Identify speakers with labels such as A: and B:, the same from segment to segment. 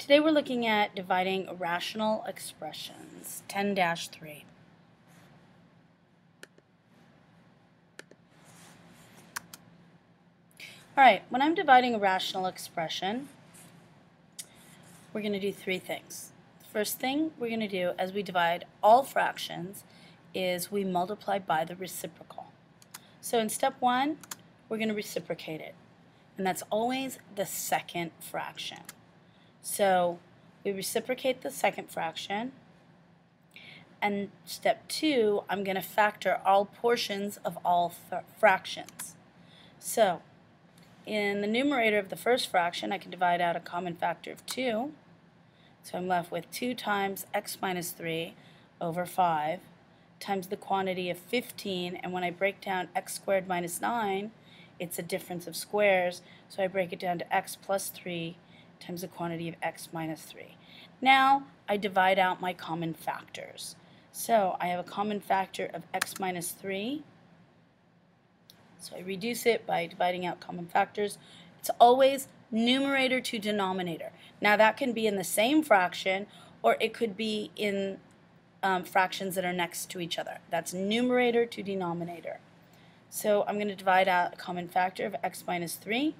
A: Today we're looking at dividing irrational expressions, 10-3. Alright, when I'm dividing a rational expression, we're going to do three things. The first thing we're going to do as we divide all fractions is we multiply by the reciprocal. So in step one, we're going to reciprocate it. And that's always the second fraction. So we reciprocate the second fraction. And step two, I'm going to factor all portions of all fractions. So in the numerator of the first fraction, I can divide out a common factor of 2. So I'm left with 2 times x minus 3 over 5 times the quantity of 15. And when I break down x squared minus 9, it's a difference of squares. So I break it down to x plus 3 times the quantity of x minus 3. Now I divide out my common factors. So I have a common factor of x minus 3. So I reduce it by dividing out common factors. It's always numerator to denominator. Now that can be in the same fraction, or it could be in fractions that are next to each other. That's numerator to denominator. So I'm going to divide out a common factor of x minus 3.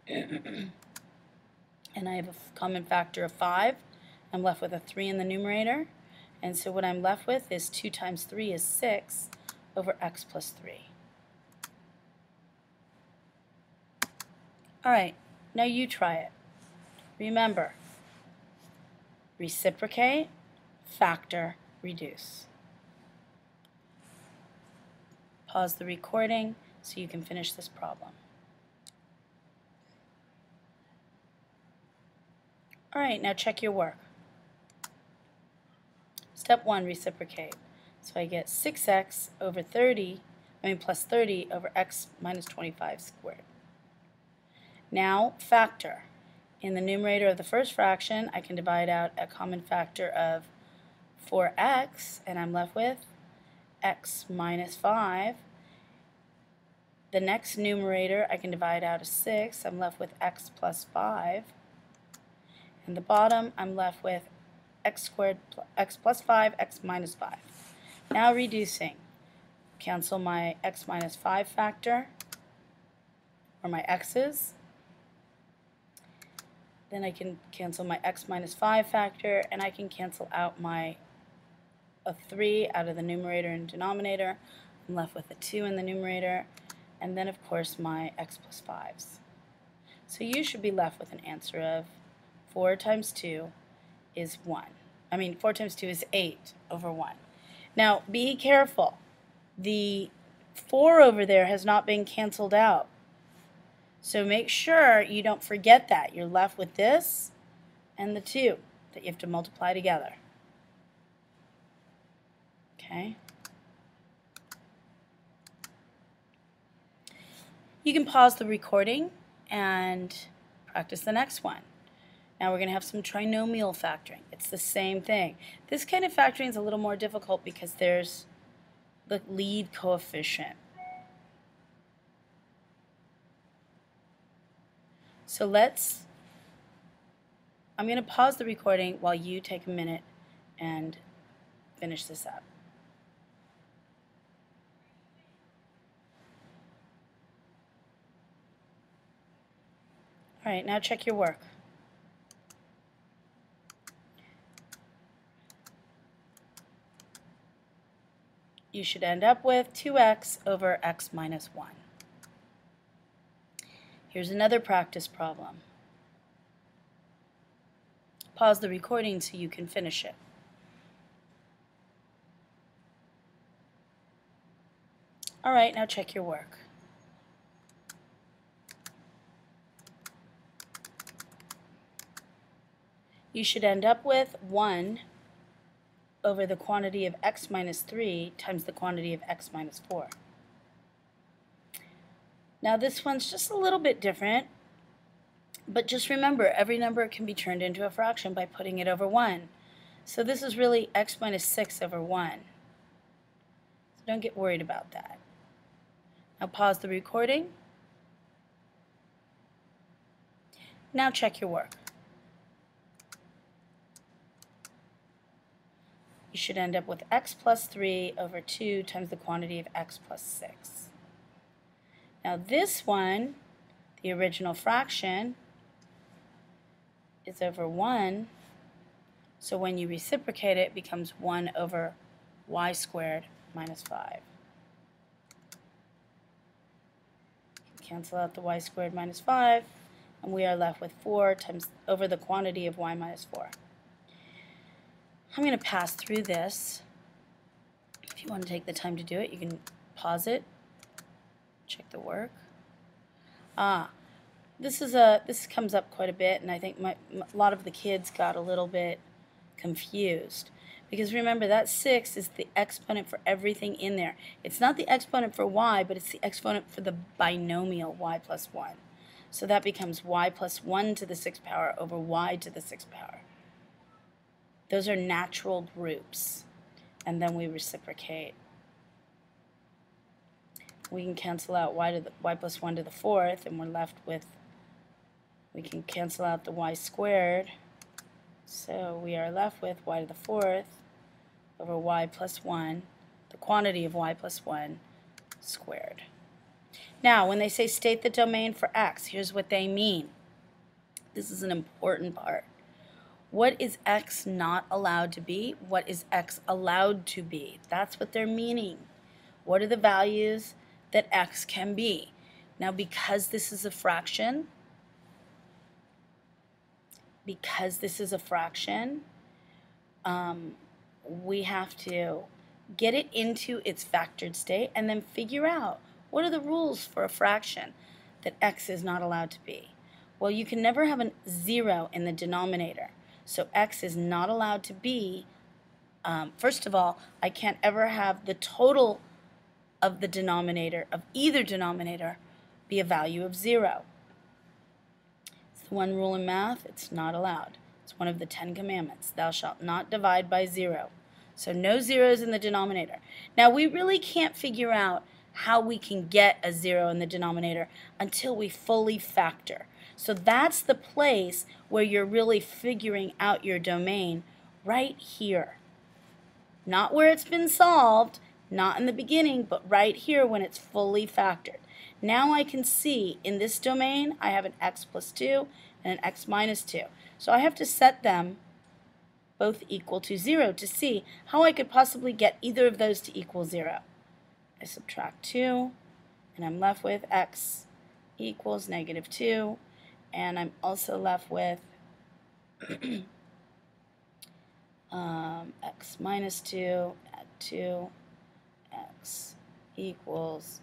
A: And I have a common factor of 5. I'm left with a 3 in the numerator. And so what I'm left with is 2 times 3 is 6 over x plus 3. Alright, now you try it. Remember, reciprocate, factor, reduce. Pause the recording so you can finish this problem. Alright, now check your work. Step 1, reciprocate. So I get 6x over plus 30 over x minus 25 squared. Now factor. In the numerator of the first fraction, I can divide out a common factor of 4x, and I'm left with x minus 5. The next numerator, I can divide out a 6. I'm left with x plus 5. And the bottom, I'm left with x squared, x plus 5, x minus 5. Now reducing. Cancel my x minus 5 factor, or my x's. Then I can cancel my x minus 5 factor, and I can cancel out a 3 out of the numerator and denominator. I'm left with a 2 in the numerator, and then of course my x plus 5's. So you should be left with an answer of 4 times 2 is 1. 4 times 2 is 8 over 1. Now be careful. The 4 over there has not been canceled out. So make sure you don't forget that. You're left with this and the 2 that you have to multiply together. Okay? You can pause the recording and practice the next one. Now we're going to have some trinomial factoring. It's the same thing. This kind of factoring is a little more difficult because there's the lead coefficient. So I'm going to pause the recording while you take a minute and finish this up. All right, now check your work. You should end up with 2x over x minus 1. Here's another practice problem. Pause the recording so you can finish it. All right, now check your work. You should end up with 1 over the quantity of x minus 3 times the quantity of x minus 4. Now this one's just a little bit different, but just remember, every number can be turned into a fraction by putting it over 1. So this is really x minus 6 over 1. So don't get worried about that. Now pause the recording. Now check your work. You should end up with x plus 3 over 2 times the quantity of x plus 6. Now this one, the original fraction, is over 1. So when you reciprocate it, it becomes 1 over y squared minus 5. Cancel out the y squared minus 5, and we are left with 4 times over the quantity of y minus 4. I'm going to pass through this. If you want to take the time to do it, you can pause it, check the work. This comes up quite a bit, and I think a lot of the kids got a little bit confused. Because remember, that 6 is the exponent for everything in there. It's not the exponent for y, but it's the exponent for the binomial y plus 1. So that becomes y plus 1 to the 6th power over y to the 6th power. Those are natural groups. And then we reciprocate. We can cancel out y plus 1 to the 4th, and we're left with, we can cancel out the y squared. So we are left with y to the 4th over y plus 1, the quantity of y plus 1 squared. Now, when they say state the domain for x, here's what they mean. This is an important part. What is x not allowed to be? What is x allowed to be? That's what they're meaning. What are the values that x can be? Now, because this is a fraction, we have to get it into its factored state and then figure out what are the rules for a fraction that x is not allowed to be. Well, you can never have a 0 in the denominator. So x is not allowed to be, first of all, I can't ever have the total of the denominator, of either denominator, be a value of 0. It's the one rule in math, it's not allowed. It's one of the 10 commandments. Thou shalt not divide by 0. So no zeros in the denominator. Now we really can't figure out how we can get a 0 in the denominator until we fully factor. So that's the place where you're really figuring out your domain, right here. Not where it's been solved, not in the beginning, but right here when it's fully factored. Now I can see in this domain I have an x plus 2 and an x minus 2. So I have to set them both equal to 0 to see how I could possibly get either of those to equal 0. I subtract 2, and I'm left with x equals negative 2, and I'm also left with x minus 2, add 2, x equals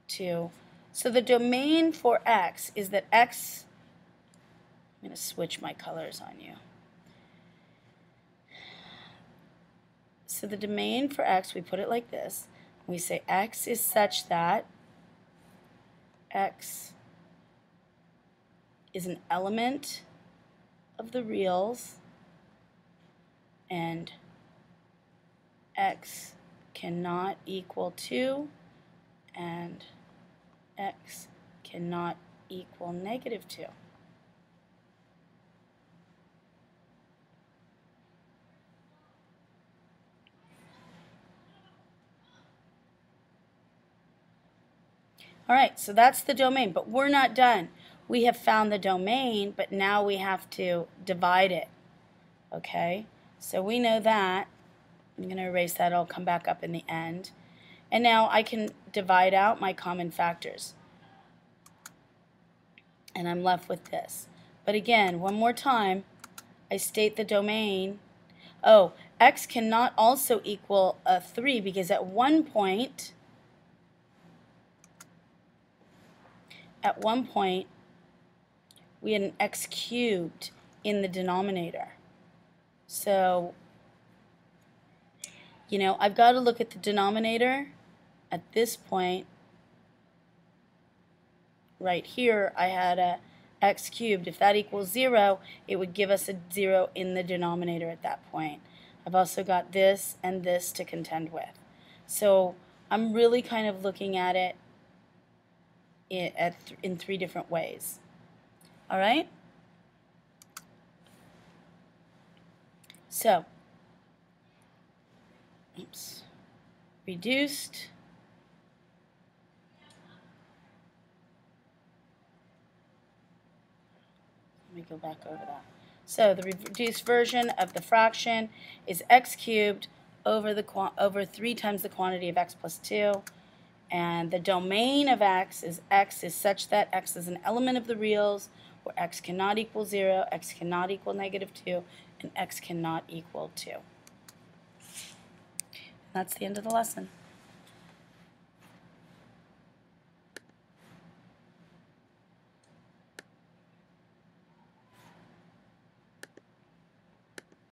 A: 2. So the domain for x is that x, I'm going to switch my colors on you. So the domain for x, we put it like this. We say x is such that x is an element of the reals and x cannot equal 2 and x cannot equal negative 2. All right, so that's the domain, but we're not done. We have found the domain, but now we have to divide it, okay? So we know that. I'm going to erase that. I'll come back up in the end. And now I can divide out my common factors. And I'm left with this. But again, one more time, I state the domain. Oh, x cannot also equal 3 because at one point, we had an x cubed in the denominator. So, you know, I've got to look at the denominator. At this point, right here, I had a x cubed. If that equals 0, it would give us a 0 in the denominator at that point. I've also got this and this to contend with. So I'm really kind of looking at it in 3 different ways. All right? So, oops, reduced let me go back over that. So the reduced version of the fraction is x cubed over 3 times the quantity of x plus 2. And the domain of x is such that x is an element of the reals where x cannot equal 0, x cannot equal -2, and x cannot equal 2. And that's the end of the lesson.